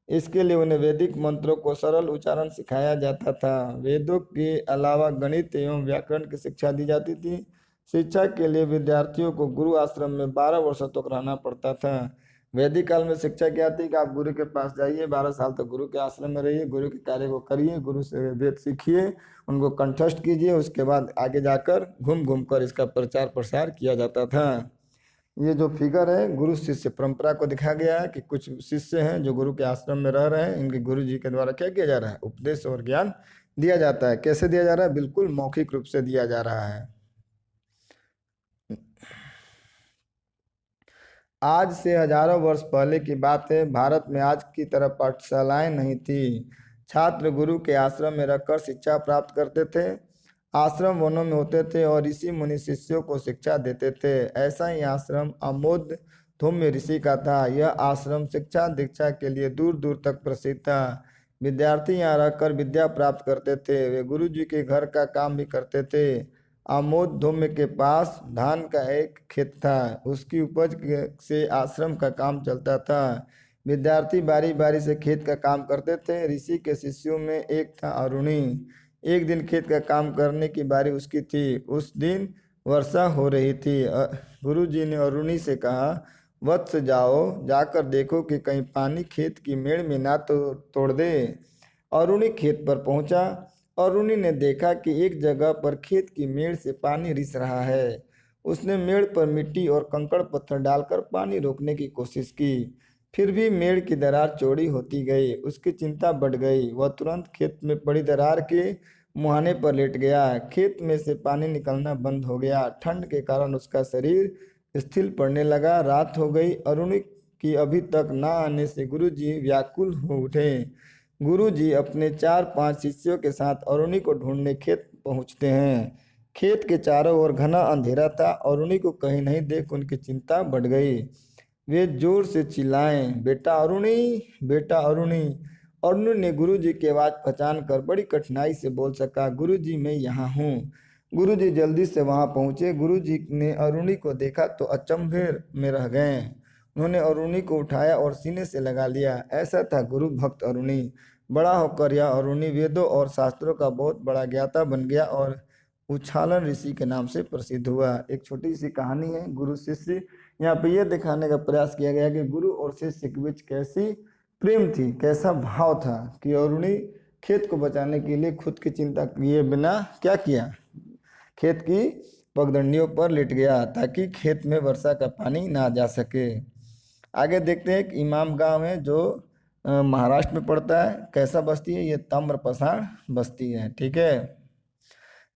इसके लिए उन्हें वैदिक मंत्रों को सरल उच्चारण सिखाया जाता था। वेदों के अलावा गणित एवं व्याकरण की शिक्षा दी जाती थी। शिक्षा के लिए विद्यार्थियों को गुरु आश्रम में 12 वर्षों तक रहना पड़ता था। वैदिक काल में शिक्षा क्या थी कि आप गुरु के पास जाइए, 12 साल तक गुरु के आश्रम में रहिए, गुरु के कार्य को करिए, गुरु से वेद सीखिए, उनको कंठस्थ कीजिए। उसके बाद आगे जाकर घूम घूम कर इसका प्रचार प्रसार किया जाता था। ये जो फिगर है गुरु शिष्य परंपरा को दिखाया गया है कि कुछ शिष्य हैं जो गुरु के आश्रम में रह रहे हैं। इनके गुरु जी के द्वारा क्या किया जा रहा है? उपदेश और ज्ञान दिया जाता है। कैसे दिया जा रहा है? बिल्कुल मौखिक रूप से दिया जा रहा है। आज से हजारों वर्ष पहले की बात है। भारत में आज की तरह पाठशालाएं नहीं थी। छात्र गुरु के आश्रम में रहकर शिक्षा प्राप्त करते थे। आश्रम वनों में होते थे और ऋषि मुनि शिष्यों को शिक्षा देते थे। ऐसा ही आश्रम आमोद धौम्य ऋषि का था। यह आश्रम शिक्षा दीक्षा के लिए दूर दूर तक प्रसिद्ध था। विद्यार्थी यहाँ रहकर विद्या प्राप्त करते थे। वे गुरु जी के घर का काम भी करते थे। आमोद धौम्य के पास धान का एक खेत था। उसकी उपज से आश्रम का काम चलता था। विद्यार्थी बारी बारी से खेत का काम करते थे। ऋषि के शिष्यों में एक था अरुणी। एक दिन खेत का काम करने की बारी उसकी थी। उस दिन वर्षा हो रही थी। गुरु जी ने अरुणी से कहा, वत्स जाओ, जाकर देखो कि कहीं पानी खेत की मेड़ में ना तो तोड़ दे। अरुणी खेत पर पहुंचा। अरुणी ने देखा कि एक जगह पर खेत की मेड़ से पानी रिस रहा है। उसने मेड़ पर मिट्टी और कंकड़ पत्थर डालकर पानी रोकने की कोशिश की, फिर भी मेड़ की दरार चौड़ी होती गई। उसकी चिंता बढ़ गई। वह तुरंत खेत में पड़ी दरार के मुहाने पर लेट गया। खेत में से पानी निकलना बंद हो गया। ठंड के कारण उसका शरीर स्थिर पड़ने लगा। रात हो गई। अरुणी की अभी तक ना आने से गुरुजी व्याकुल हो उठे। गुरुजी अपने 4-5 शिष्यों के साथ अरुणी को ढूंढने खेत पहुंचते हैं। खेत के चारों ओर घना अंधेरा था। अरुणी को कहीं नहीं देख उनकी चिंता बढ़ गई। वे जोर से चिल्लाएं, बेटा अरुणी, बेटा अरुणी। अरुणी ने गुरुजी की आवाज पहचान कर बड़ी कठिनाई से बोल सका, गुरुजी मैं यहाँ हूँ। गुरुजी जल्दी से वहां पहुंचे। गुरुजी ने अरुणी को देखा तो अचंभे में रह गए। उन्होंने अरुणी को उठाया और सीने से लगा लिया। ऐसा था गुरु भक्त अरुणी। बड़ा होकर यह अरुणी वेदों और शास्त्रों का बहुत बड़ा ज्ञाता बन गया और उछालन ऋषि के नाम से प्रसिद्ध हुआ। एक छोटी सी कहानी है गुरु शिष्य। यहाँ पे ये दिखाने का प्रयास किया गया कि गुरु और शिष्य के बीच कैसी प्रेम थी, कैसा भाव था कि अरुणी खेत को बचाने के लिए खुद की चिंता किए बिना क्या किया, खेत की पगडंडियों पर लेट गया ताकि खेत में वर्षा का पानी ना जा सके। आगे देखते हैं एक इमाम गांव है जो महाराष्ट्र में पड़ता है। कैसा बस्ती है ये? ताम्रपाषाण बस्ती है। ठीक है।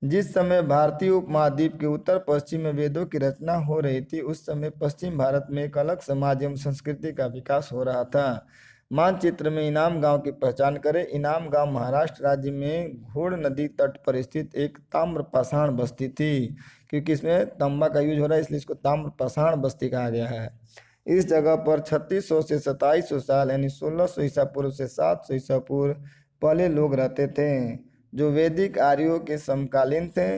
जिस समय भारतीय उपमहाद्वीप के उत्तर पश्चिम में वेदों की रचना हो रही थी, उस समय पश्चिम भारत में एक अलग समाज एवं संस्कृति का विकास हो रहा था। मानचित्र में इनाम गांव की पहचान करें। इनाम गांव महाराष्ट्र राज्य में घोड़ नदी तट पर स्थित एक ताम्रपाषाण बस्ती थी। क्योंकि इसमें तांबा का यूज हो रहा है इसलिए इसको ताम्रपाषाण बस्ती कहा गया है। इस जगह पर 3600 से 2700 साल यानी 1600 ईसा पूर्व से 700 ईसा पूर्व पहले लोग रहते थे जो वैदिक आर्यों के समकालीन थे।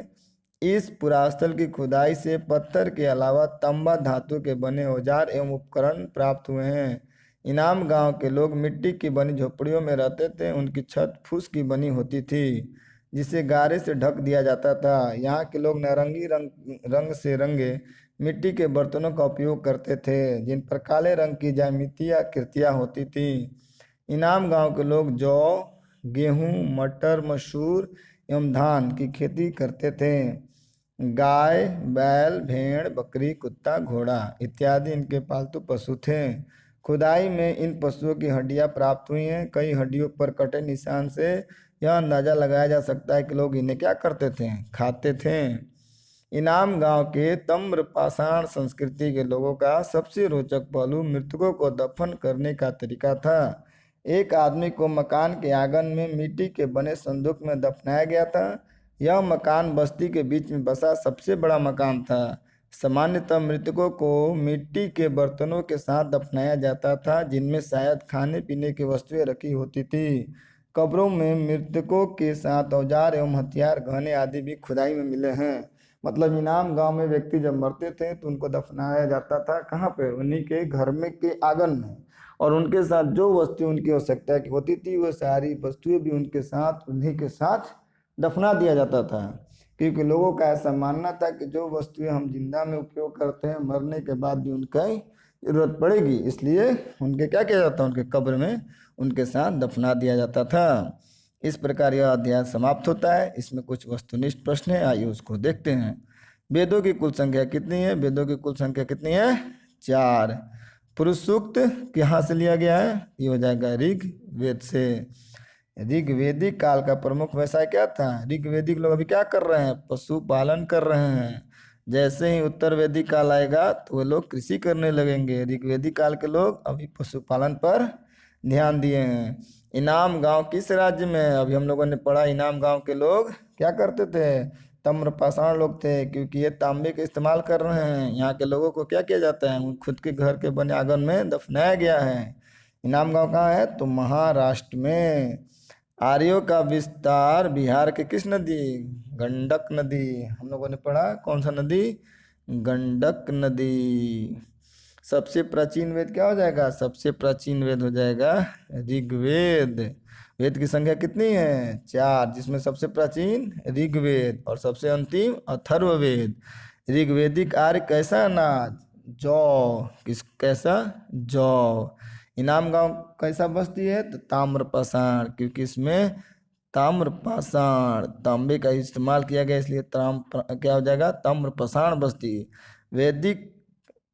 इस पुरास्थल की खुदाई से पत्थर के अलावा तांबा धातु के बने औजार एवं उपकरण प्राप्त हुए हैं। इनाम गांव के लोग मिट्टी की बनी झोपड़ियों में रहते थे। उनकी छत फूस की बनी होती थी जिसे गारे से ढक दिया जाता था। यहाँ के लोग नारंगी रंग से रंगे मिट्टी के बर्तनों का उपयोग करते थे जिन पर काले रंग की ज्यामितीय आकृतियाँ होती थी। इनाम गांव के लोग जौ, गेहूं, मटर, मसूर एवं धान की खेती करते थे। गाय, बैल, भेड़, बकरी, कुत्ता, घोड़ा इत्यादि इनके पालतू पशु थे। खुदाई में इन पशुओं की हड्डियां प्राप्त हुई हैं। कई हड्डियों पर कटे निशान से यह अंदाजा लगाया जा सकता है कि लोग इन्हें क्या करते थे? खाते थे। इनाम गांव के ताम्रपाषाण संस्कृति के लोगों का सबसे रोचक पहलू मृतकों को दफन करने का तरीका था। एक आदमी को मकान के आंगन में मिट्टी के बने संदूक में दफनाया गया था। यह मकान बस्ती के बीच में बसा सबसे बड़ा मकान था। सामान्यतः मृतकों को मिट्टी के बर्तनों के साथ दफनाया जाता था जिनमें शायद खाने पीने की वस्तुएं रखी होती थी। कब्रों में मृतकों के साथ औजार एवं हथियार, गहने आदि भी खुदाई में मिले हैं। मतलब इनाम गांव में व्यक्ति जब मरते थे तो उनको दफनाया जाता था कहाँ पे? उन्हीं के घर में के आंगन में। और उनके साथ जो वस्तु उनकी आवश्यकता की होती थी वो सारी वस्तुएं भी उनके साथ उन्हीं के साथ दफना दिया जाता था। क्योंकि लोगों का ऐसा मानना था कि जो वस्तुएं हम जिंदा में उपयोग करते हैं मरने के बाद भी उनका जरूरत पड़ेगी, इसलिए उनके क्या किया जाता है? उनके कब्र में उनके साथ दफना दिया जाता था। इस प्रकार यह अध्याय समाप्त होता है। इसमें कुछ वस्तुनिष्ठ प्रश्न है, आइए उसको देखते हैं। वेदों की कुल संख्या कितनी है? वेदों की कुल संख्या कितनी है? 4। पुरुष सूक्त कहाँ से लिया गया है? ये हो जाएगा ऋग्वेद से। ऋग्वेदिक काल का प्रमुख व्यवसाय क्या था? ऋग्वेदिक लोग अभी क्या कर रहे हैं? पशुपालन कर रहे हैं। जैसे ही उत्तर वैदिक काल आएगा तो वे लोग कृषि करने लगेंगे। ऋग्वेदिक काल के लोग अभी पशुपालन पर ध्यान दिए हैं। इनाम गांव किस राज्य में है? अभी हम लोगों ने पढ़ा इनाम गांव के लोग क्या करते थे? ताम्रपाषाण लोग थे क्योंकि ये तांबे का इस्तेमाल कर रहे हैं। यहाँ के लोगों को क्या किया जाता है? खुद के घर के बने आंगन में दफनाया गया है। इनाम गांव कहाँ है? तो महाराष्ट्र में। आर्यों का विस्तार बिहार के किस नदी? गंडक नदी। हम लोगों ने पढ़ा कौन सा नदी? गंडक नदी। सबसे प्राचीन वेद क्या हो जाएगा? सबसे प्राचीन वेद हो जाएगा ऋग्वेद। वेद की संख्या कितनी है? 4, जिसमें सबसे प्राचीन ऋग्वेद और सबसे अंतिम अथर्ववेद। ऋग्वेदिक आर्य कैसा अनाज? जौ। कैसा? जौ। इनाम गांव कैसा बस्ती है? तो ताम्रपाषाण, क्योंकि इसमें ताम्रपाषाण तांबे का इस्तेमाल किया गया इसलिए क्या हो जाएगा? ताम्रपाषाण बस्ती। वैदिक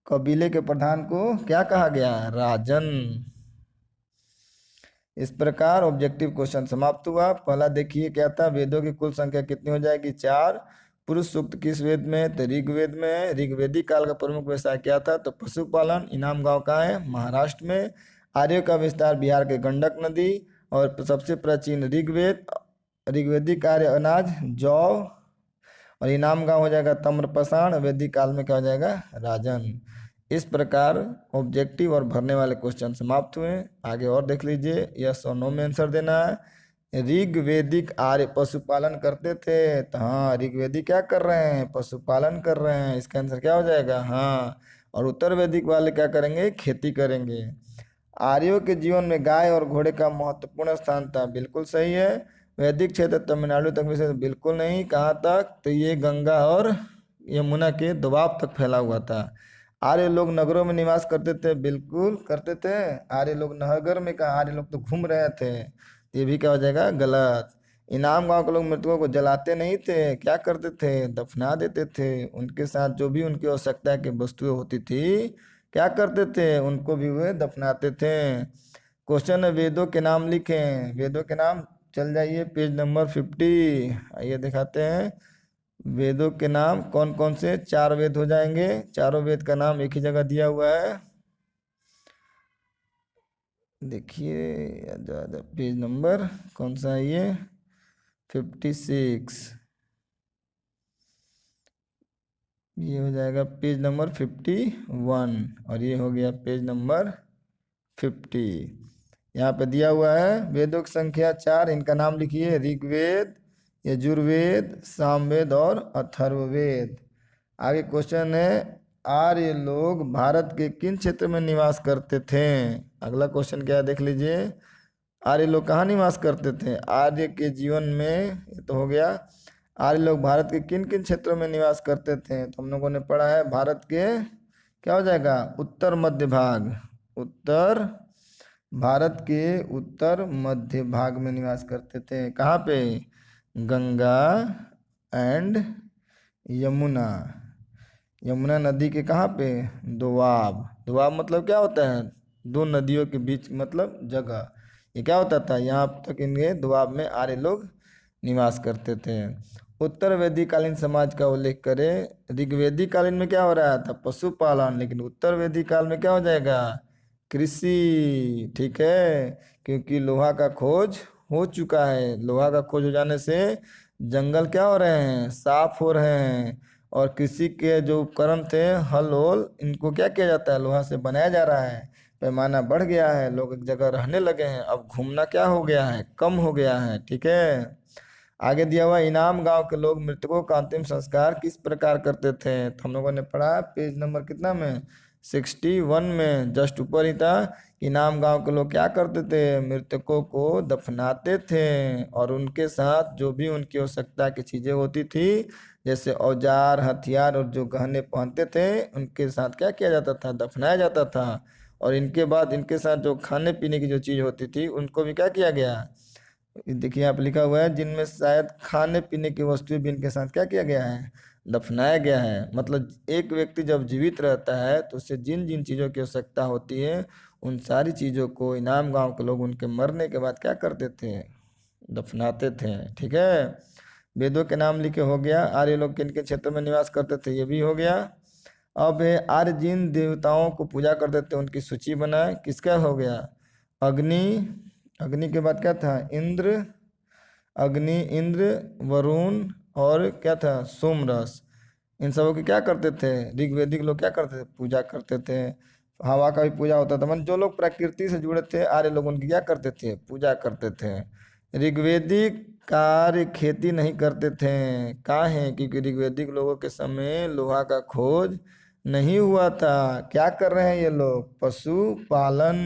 कबीले के प्रधान को क्या कहा गया? राजन। इस प्रकार ऑब्जेक्टिव क्वेश्चन समाप्त हुआ। पहला देखिए क्या था, वेदों की कुल संख्या कितनी हो जाएगी, 4। पुरुष सूक्त किस वेद में है, तो ऋग्वेद में है। ऋग्वेदिक काल का प्रमुख व्यवसाय क्या था, तो पशुपालन। इनाम गांव कहाँ है, महाराष्ट्र में। आर्यों का विस्तार बिहार के गंडक नदी। और सबसे प्राचीन ऋग्वेद। ऋग्वेदिक आर्य अनाज जौ। और इनाम गांव हो जाएगा तम्रपाषाण। वैदिक काल में क्या हो जाएगा, राजन। इस प्रकार ऑब्जेक्टिव और भरने वाले क्वेश्चन समाप्त हुए। आगे और देख लीजिए, यस और नो में आंसर देना है। ऋग्वेदिक आर्य पशुपालन करते थे, तो हाँ ऋग्वेदिक क्या कर रहे हैं, पशुपालन कर रहे हैं। इसका आंसर क्या हो जाएगा, हाँ। और उत्तर वैदिक वाले क्या करेंगे, खेती करेंगे। आर्यों के जीवन में गाय और घोड़े का महत्वपूर्ण स्थान था, बिल्कुल सही है। वैदिक क्षेत्र तमिलनाडु तक विशेष, बिल्कुल नहीं। कहाँ तक, तो ये गंगा और यमुना के दोआब तक फैला हुआ था। आर्य लोग नगरों में निवास करते थे, बिल्कुल करते थे। आर्य लोग नगर में कहा, आर्य लोग तो घूम रहे थे, ये भी क्या हो जाएगा, गलत। इनाम गांव के लोग मृतकों को जलाते नहीं थे, क्या करते थे, दफना देते थे। उनके साथ जो भी उनकी आवश्यकता की वस्तुएं होती थी, क्या करते थे, उनको भी वे दफनाते थे। क्वेश्चन है, वेदों के नाम लिखें। वेदों के नाम, चल जाइए पेज नंबर 50। आइए दिखाते हैं वेदों के नाम कौन कौन से। 4 वेद हो जाएंगे, चारों वेद का नाम एक ही जगह दिया हुआ है। देखिए पेज नंबर कौन सा है ये, 56। ये हो जाएगा पेज नंबर 51। और ये हो गया पेज नंबर 50। यहाँ पे दिया हुआ है वेदों की संख्या 4। इनका नाम लिखिए, ऋग्वेद, यजुर्वेद, सामवेद और अथर्ववेद। आगे क्वेश्चन है, आर्य लोग भारत के किन क्षेत्र में निवास करते थे। अगला क्वेश्चन क्या है, देख लीजिए। आर्य लोग कहाँ निवास करते थे, आर्य के जीवन में, ये तो हो गया। आर्य लोग भारत के किन किन क्षेत्रों में निवास करते थे, तो हम लोगों ने पढ़ा है भारत के, क्या हो जाएगा, उत्तर मध्य भाग। उत्तर, भारत के उत्तर मध्य भाग में निवास करते थे। कहाँ पे, गंगा एंड यमुना। यमुना नदी के कहाँ पे, दोआब। दोआब मतलब क्या होता है, दो नदियों के बीच मतलब जगह। ये क्या होता था, यहाँ तक इनके दोआब में आर्य लोग निवास करते थे। उत्तर वैदिक कालीन समाज का उल्लेख करें। ऋग्वेदिक कालीन में क्या हो रहा था, पशुपालन। लेकिन उत्तर वैदिक काल में क्या हो जाएगा, कृषि। ठीक है, क्योंकि लोहा का खोज हो चुका है। लोहा का खोज हो जाने से जंगल क्या हो रहे हैं, साफ हो रहे हैं। और कृषि के जो उपकरण थे, हल होल, इनको क्या किया जाता है, लोहा से बनाया जा रहा है। पैमाना बढ़ गया है, लोग एक जगह रहने लगे हैं। अब घूमना क्या हो गया है, कम हो गया है। ठीक है, आगे दिया हुआ, इनाम गांव के लोग मृतकों का अंतिम संस्कार किस प्रकार करते थे, तो हम लोगों ने पढ़ा पेज नंबर कितना में, 61 में, जस्ट ऊपर ही था। इनाम गांव के लोग क्या करते थे, मृतकों को दफनाते थे। और उनके साथ जो भी उनकी आवश्यकता की चीजें होती थी, जैसे औजार, हथियार और जो गहने पहनते थे, उनके साथ क्या किया जाता था, दफनाया जाता था। और इनके बाद इनके साथ जो खाने पीने की जो चीज़ होती थी, उनको भी क्या किया गया, देखिए यहाँ पे लिखा हुआ है, जिनमें शायद खाने पीने की वस्तुएं भी इनके साथ क्या किया गया है, दफनाया गया है। मतलब एक व्यक्ति जब जीवित रहता है तो उससे जिन जिन चीज़ों की आवश्यकता होती है, उन सारी चीज़ों को इनाम गांव के लोग उनके मरने के बाद क्या करते थे, दफनाते थे। ठीक है, वेदों के नाम लिखे हो गया। आर्य लोग किन किन क्षेत्र में निवास करते थे, ये भी हो गया। अब है, आर्य जिन देवताओं को पूजा करते थे उनकी सूची बनाए। किसका हो गया, अग्नि। अग्नि के बाद क्या था, इंद्र। अग्नि, इंद्र, वरुण और क्या था, सोमरस। इन सबों की क्या करते थे, ऋग्वेदिक लोग क्या करते थे, पूजा करते थे। हवा का भी पूजा होता था। मतलब जो लोग प्रकृति से जुड़े थे, आर्य लोग उनकी क्या करते थे, पूजा करते थे। ऋग्वेदिक कार्य खेती नहीं करते थे। काहे, क्योंकि ऋग्वेदिक लोगों के समय लोहा का खोज नहीं हुआ था। क्या कर रहे हैं ये लोग, पशुपालन।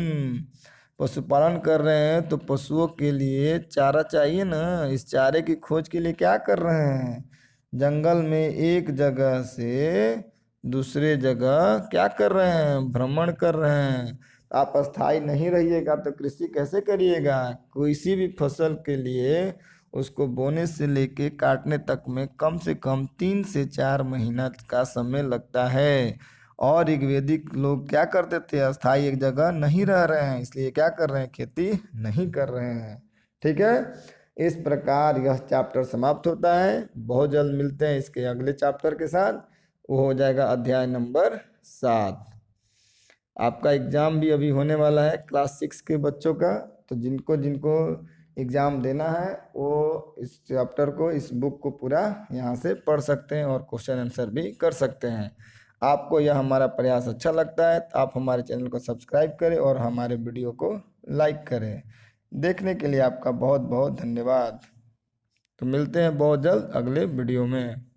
पशुपालन कर रहे हैं तो पशुओं के लिए चारा चाहिए ना। इस चारे की खोज के लिए क्या कर रहे हैं, जंगल में एक जगह से दूसरे जगह क्या कर रहे हैं, भ्रमण कर रहे हैं। आप अस्थाई नहीं रहिएगा तो कृषि कैसे करिएगा। किसी भी फसल के लिए उसको बोने से लेके काटने तक में कम से कम 3 से 4 महीना का समय लगता है। और ऋग्वेदिक लोग क्या करते थे, अस्थायी एक जगह नहीं रह रहे हैं, इसलिए क्या कर रहे हैं, खेती नहीं कर रहे हैं। ठीक है, इस प्रकार यह चैप्टर समाप्त होता है। बहुत जल्द मिलते हैं इसके अगले चैप्टर के साथ, वो हो जाएगा अध्याय नंबर 7। आपका एग्ज़ाम भी अभी होने वाला है क्लास 6 के बच्चों का, तो जिनको जिनको एग्ज़ाम देना है वो इस चैप्टर को, इस बुक को पूरा यहाँ से पढ़ सकते हैं और क्वेश्चन आंसर भी कर सकते हैं। आपको यह हमारा प्रयास अच्छा लगता है तो आप हमारे चैनल को सब्सक्राइब करें और हमारे वीडियो को लाइक करें। देखने के लिए आपका बहुत बहुत धन्यवाद। तो मिलते हैं बहुत जल्द अगले वीडियो में।